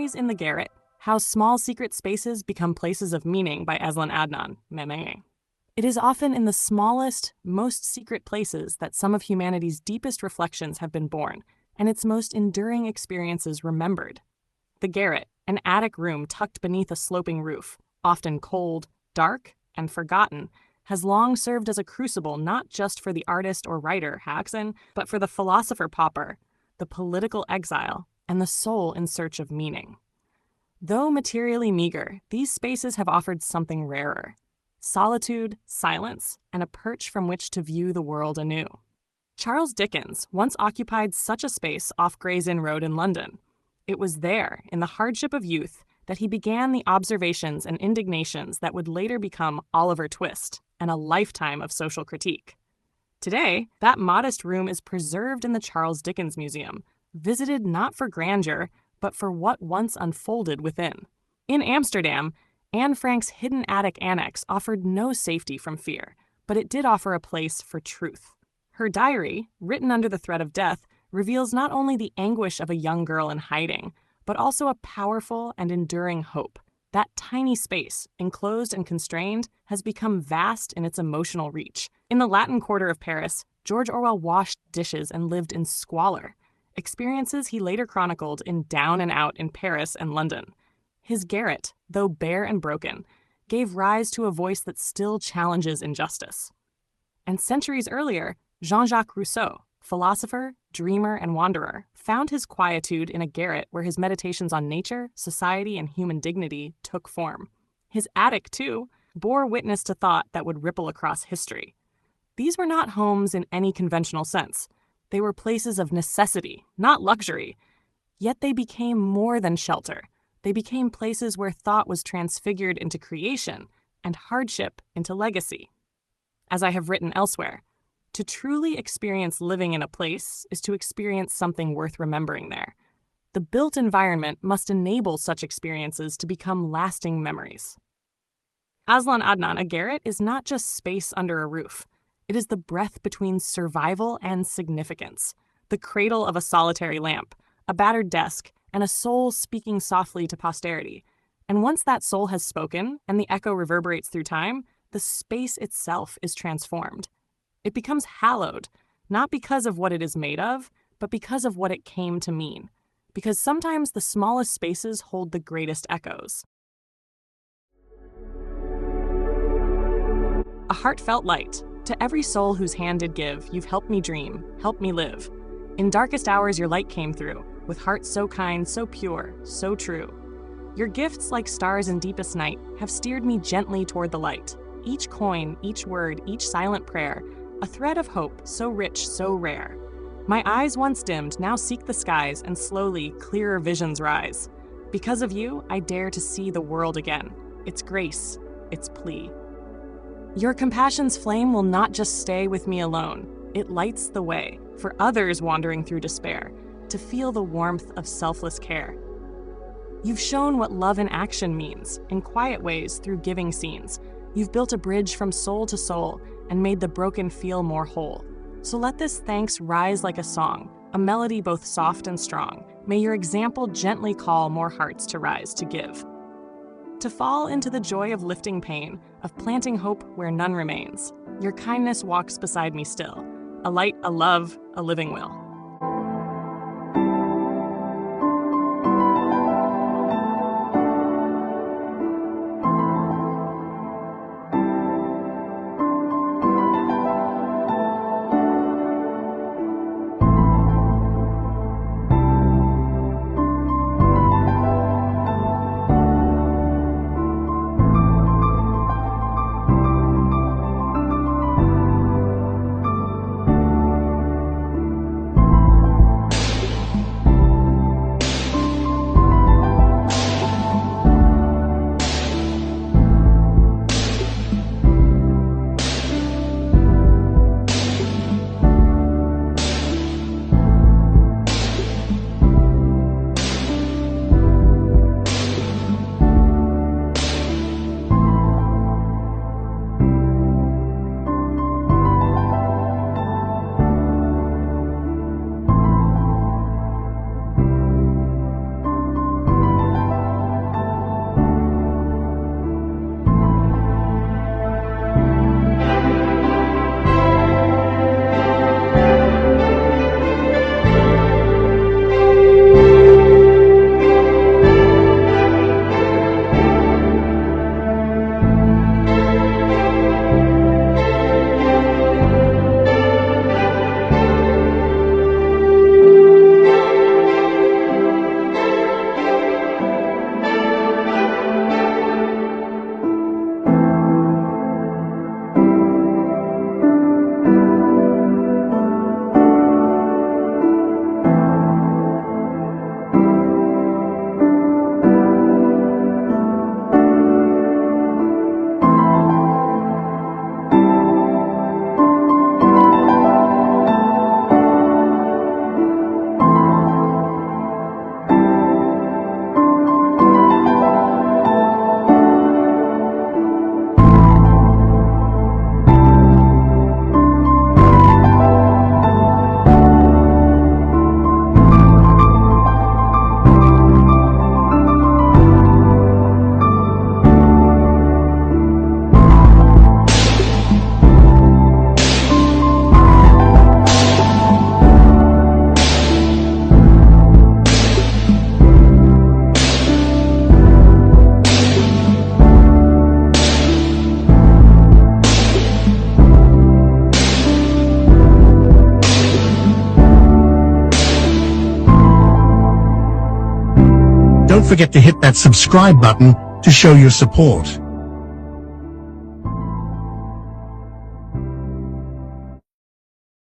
series In The Garret, How Small Secret Spaces Become Places of Meaning by AZLAN ADNAN. Meme. It is often in the smallest, most secret places that some of humanity's deepest reflections have been born, and its most enduring experiences remembered. The garret, an attic room tucked beneath a sloping roof, often cold, dark, and forgotten, has long served as a crucible not just for the artist or writer, Haxan, but for the philosopher-pauper, the political exile, and the soul in search of meaning. Though materially meager, these spaces have offered something rarer: solitude, silence, and a perch from which to view the world anew. Charles Dickens once occupied such a space off Gray's Inn Road in London. It was there, in the hardship of youth, that he began the observations and indignations that would later become Oliver Twist and a lifetime of social critique. Today, that modest room is preserved in the Charles Dickens Museum, visited not for grandeur, but for what once unfolded within. In Amsterdam, Anne Frank's hidden attic annex offered no safety from fear, but it did offer a place for truth. Her diary, written under the threat of death, reveals not only the anguish of a young girl in hiding, but also a powerful and enduring hope. That tiny space, enclosed and constrained, has become vast in its emotional reach. In the Latin Quarter of Paris, George Orwell washed dishes and lived in squalor, experiences he later chronicled in Down and Out in Paris and London. His garret, though bare and broken, gave rise to a voice that still challenges injustice. And centuries earlier, Jean-Jacques Rousseau, philosopher, dreamer, and wanderer, found his quietude in a garret where his meditations on nature, society, and human dignity took form. His attic, too, bore witness to thought that would ripple across history. These were not homes in any conventional sense. They were places of necessity, not luxury. Yet they became more than shelter. They became places where thought was transfigured into creation and hardship into legacy. As I have written elsewhere, to truly experience living in a place is to experience something worth remembering there. The built environment must enable such experiences to become lasting memories. AZLAN ADNAN, a garret, is not just space under a roof. It is the breath between survival and significance, the cradle of a solitary lamp, a battered desk, and a soul speaking softly to posterity. And once that soul has spoken and the echo reverberates through time, the space itself is transformed. It becomes hallowed, not because of what it is made of, but because of what it came to mean. Because sometimes the smallest spaces hold the greatest echoes. A heartfelt light. To every soul whose hand did give, you've helped me dream, helped me live. In darkest hours your light came through, with hearts so kind, so pure, so true. Your gifts, like stars in deepest night, have steered me gently toward the light. Each coin, each word, each silent prayer, a thread of hope so rich, so rare. My eyes once dimmed now seek the skies, and slowly clearer visions rise. Because of you, I dare to see the world again, its grace, its plea. Your compassion's flame will not just stay with me alone. It lights the way for others wandering through despair to feel the warmth of selfless care. You've shown what love in action means, in quiet ways through giving scenes. You've built a bridge from soul to soul and made the broken feel more whole. So let this thanks rise like a song, a melody both soft and strong. May your example gently call more hearts to rise to give. To fall into the joy of lifting pain, of planting hope where none remains. Your kindness walks beside me still, a light, a love, a living will. don't forget to hit that subscribe button to show your support.